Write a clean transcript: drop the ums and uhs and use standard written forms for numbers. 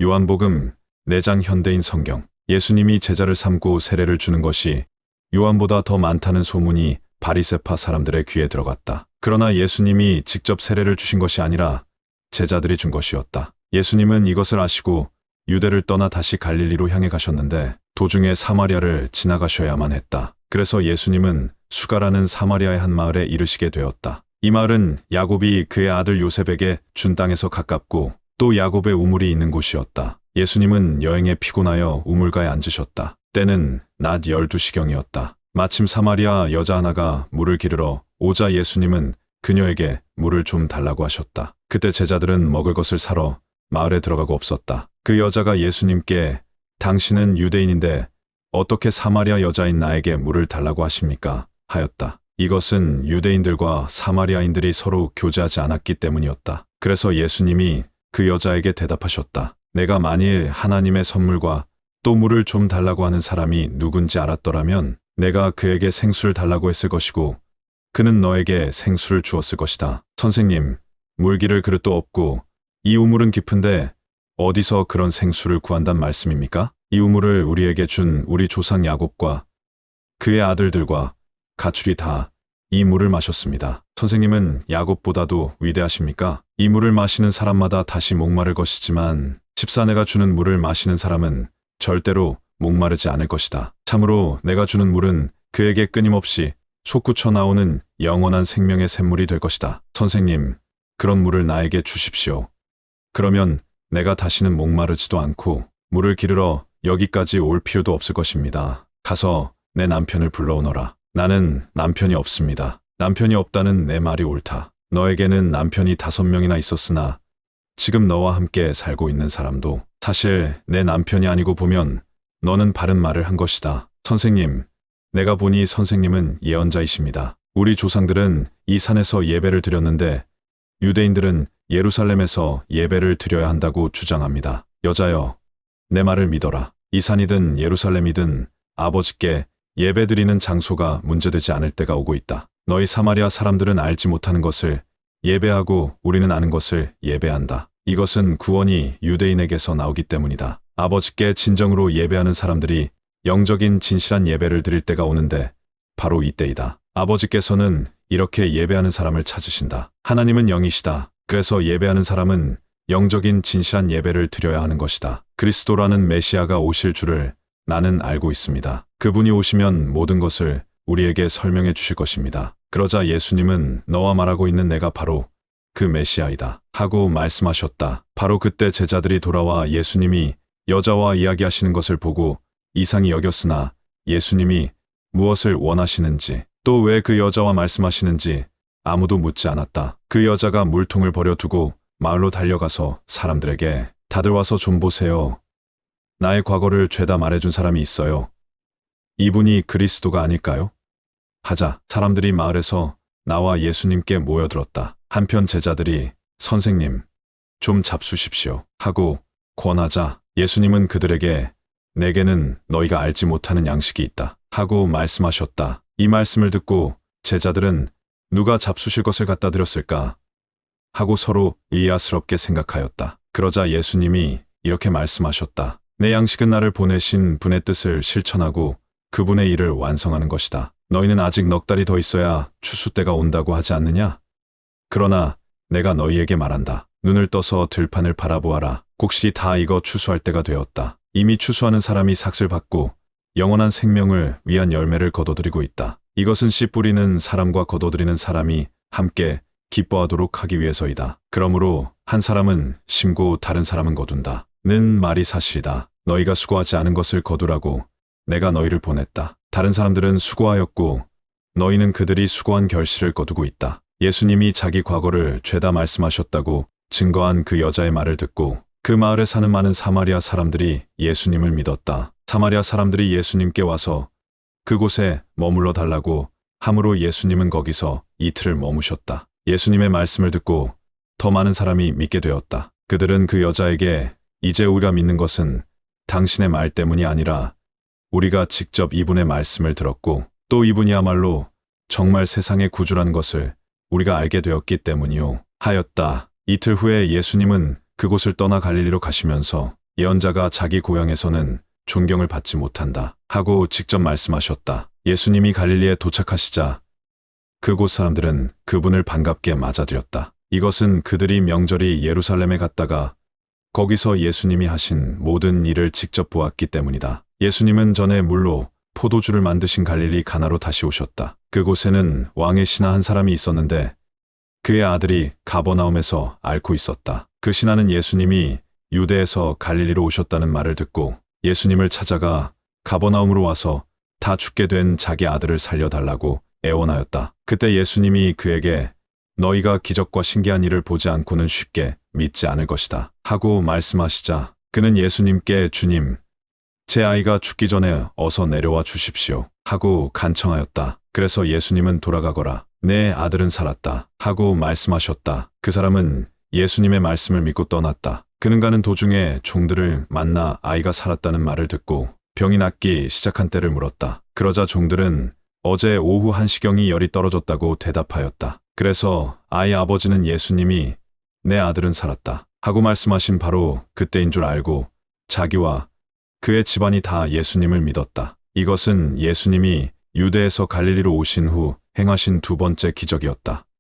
요한복음 4장 현대인 성경. 예수님이 제자를 삼고 세례를 주는 것이 요한보다 더 많다는 소문이 바리새파 사람들의 귀에 들어갔다. 그러나 예수님이 직접 세례를 주신 것이 아니라 제자들이 준 것이었다. 예수님은 이것을 아시고 유대를 떠나 다시 갈릴리로 향해 가셨는데 도중에 사마리아를 지나가셔야만 했다. 그래서 예수님은 수가라는 사마리아의 한 마을에 이르시게 되었다. 이 마을은 야곱이 그의 아들 요셉에게 준 땅에서 가깝고 또 야곱의 우물이 있는 곳이었다. 예수님은 여행에 피곤하여 우물가에 앉으셨다. 때는 낮 12시경이었다. 마침 사마리아 여자 하나가 물을 기르러 오자 예수님은 그녀에게 물을 좀 달라고 하셨다. 그때 제자들은 먹을 것을 사러 마을에 들어가고 없었다. 그 여자가 예수님께 당신은 유대인인데 어떻게 사마리아 여자인 나에게 물을 달라고 하십니까? 하였다. 이것은 유대인들과 사마리아인들이 서로 교제하지 않았기 때문이었다. 그래서 예수님이 그 여자에게 대답하셨다. 내가 만일 하나님의 선물과 또 물을 좀 달라고 하는 사람이 누군지 알았더라면 내가 그에게 생수를 달라고 했을 것이고 그는 너에게 생수를 주었을 것이다. 선생님, 물 기를 그릇도 없고 이 우물은 깊은데 어디서 그런 생수를 구한단 말씀입니까? 이 우물을 우리에게 준 우리 조상 야곱과 그의 아들들과 가축이 다 이 물을 마셨습니다. 선생님은 야곱보다도 위대하십니까? 이 물을 마시는 사람마다 다시 목마를 것이지만 집사 내가 주는 물을 마시는 사람은 절대로 목마르지 않을 것이다. 참으로 내가 주는 물은 그에게 끊임없이 솟구쳐 나오는 영원한 생명의 샘물이 될 것이다. 선생님, 그런 물을 나에게 주십시오. 그러면 내가 다시는 목마르지도 않고 물을 기르러 여기까지 올 필요도 없을 것입니다. 가서 내 남편을 불러오너라. 나는 남편이 없습니다. 남편이 없다는 내 말이 옳다. 너에게는 남편이 5명이나 있었으나 지금 너와 함께 살고 있는 사람도 사실 내 남편이 아니고 보면 너는 바른 말을 한 것이다. 선생님, 내가 보니 선생님은 예언자이십니다. 우리 조상들은 이 산에서 예배를 드렸는데 유대인들은 예루살렘에서 예배를 드려야 한다고 주장합니다. 여자여, 내 말을 믿어라. 이 산이든 예루살렘이든 아버지께 예배드리는 장소가 문제되지 않을 때가 오고 있다. 너희 사마리아 사람들은 알지 못하는 것을 예배하고 우리는 아는 것을 예배한다. 이것은 구원이 유대인에게서 나오기 때문이다. 아버지께 진정으로 예배하는 사람들이 영적인 진실한 예배를 드릴 때가 오는데 바로 이때이다. 아버지께서는 이렇게 예배하는 사람을 찾으신다. 하나님은 영이시다. 그래서 예배하는 사람은 영적인 진실한 예배를 드려야 하는 것이다. 그리스도라는 메시아가 오실 줄을 나는 알고 있습니다. 그분이 오시면 모든 것을 우리에게 설명해 주실 것입니다. 그러자 예수님은 너와 말하고 있는 내가 바로 그 메시아이다 하고 말씀하셨다. 바로 그때 제자들이 돌아와 예수님이 여자와 이야기하시는 것을 보고 이상히 여겼으나 예수님이 무엇을 원하시는지 또 왜 그 여자와 말씀하시는지 아무도 묻지 않았다. 그 여자가 물통을 버려두고 마을로 달려가서 사람들에게 다들 와서 좀 보세요. 나의 과거를 죄다 말해준 사람이 있어요. 이분이 그리스도가 아닐까요? 하자 사람들이 마을에서 나와 예수님께 모여들었다. 한편 제자들이 선생님, 좀 잡수십시오 하고 권하자 예수님은 그들에게 내게는 너희가 알지 못하는 양식이 있다 하고 말씀하셨다. 이 말씀을 듣고 제자들은 누가 잡수실 것을 갖다 드렸을까 하고 서로 의아스럽게 생각하였다. 그러자 예수님이 이렇게 말씀하셨다. 내 양식은 나를 보내신 분의 뜻을 실천하고 그분의 일을 완성하는 것이다. 너희는 아직 넉 달이 더 있어야 추수 때가 온다고 하지 않느냐? 그러나 내가 너희에게 말한다. 눈을 떠서 들판을 바라보아라. 곡실이 다 익어 추수할 때가 되었다. 이미 추수하는 사람이 삭슬 받고 영원한 생명을 위한 열매를 거둬들이고 있다. 이것은 씨 뿌리는 사람과 거둬들이는 사람이 함께 기뻐하도록 하기 위해서이다. 그러므로 한 사람은 심고 다른 사람은 거둔다. 는 말이 사실이다. 너희가 수고하지 않은 것을 거두라고 내가 너희를 보냈다. 다른 사람들은 수고하였고 너희는 그들이 수고한 결실을 거두고 있다. 예수님이 자기 과거를 죄다 말씀하셨다고 증거한 그 여자의 말을 듣고 그 마을에 사는 많은 사마리아 사람들이 예수님을 믿었다. 사마리아 사람들이 예수님께 와서 그곳에 머물러 달라고 함으로 예수님은 거기서 이틀을 머무셨다. 예수님의 말씀을 듣고 더 많은 사람이 믿게 되었다. 그들은 그 여자에게 이제 우리가 믿는 것은 당신의 말 때문이 아니라 우리가 직접 이분의 말씀을 들었고 또 이분이야말로 정말 세상의 구주라는 것을 우리가 알게 되었기 때문이요 하였다. 이틀 후에 예수님은 그곳을 떠나 갈릴리로 가시면서 예언자가 자기 고향에서는 존경을 받지 못한다 하고 직접 말씀하셨다. 예수님이 갈릴리에 도착하시자 그곳 사람들은 그분을 반갑게 맞아들였다. 이것은 그들이 명절이 예루살렘에 갔다가 거기서 예수님이 하신 모든 일을 직접 보았기 때문이다. 예수님은 전에 물로 포도주를 만드신 갈릴리 가나로 다시 오셨다. 그곳에는 왕의 신하 한 사람이 있었는데 그의 아들이 가버나움에서 앓고 있었다. 그 신하는 예수님이 유대에서 갈릴리로 오셨다는 말을 듣고 예수님을 찾아가 가버나움으로 와서 다 죽게 된 자기 아들을 살려달라고 애원하였다. 그때 예수님이 그에게 너희가 기적과 신기한 일을 보지 않고는 쉽게 믿지 않을 것이다 하고 말씀하시자 그는 예수님께 주님, 제 아이가 죽기 전에 어서 내려와 주십시오 하고 간청하였다. 그래서 예수님은 돌아가거라. 내 아들은 살았다 하고 말씀하셨다. 그 사람은 예수님의 말씀을 믿고 떠났다. 그는 가는 도중에 종들을 만나 아이가 살았다는 말을 듣고 병이 낫기 시작한 때를 물었다. 그러자 종들은 어제 오후 1시경이 열이 떨어졌다고 대답하였다. 그래서 아이 아버지는 예수님이 내 아들은 살았다 하고 말씀하신 바로 그때인 줄 알고 자기와 그의 집안이 다 예수님을 믿었다. 이것은 예수님이 유대에서 갈릴리로 오신 후 행하신 두 번째 기적이었다.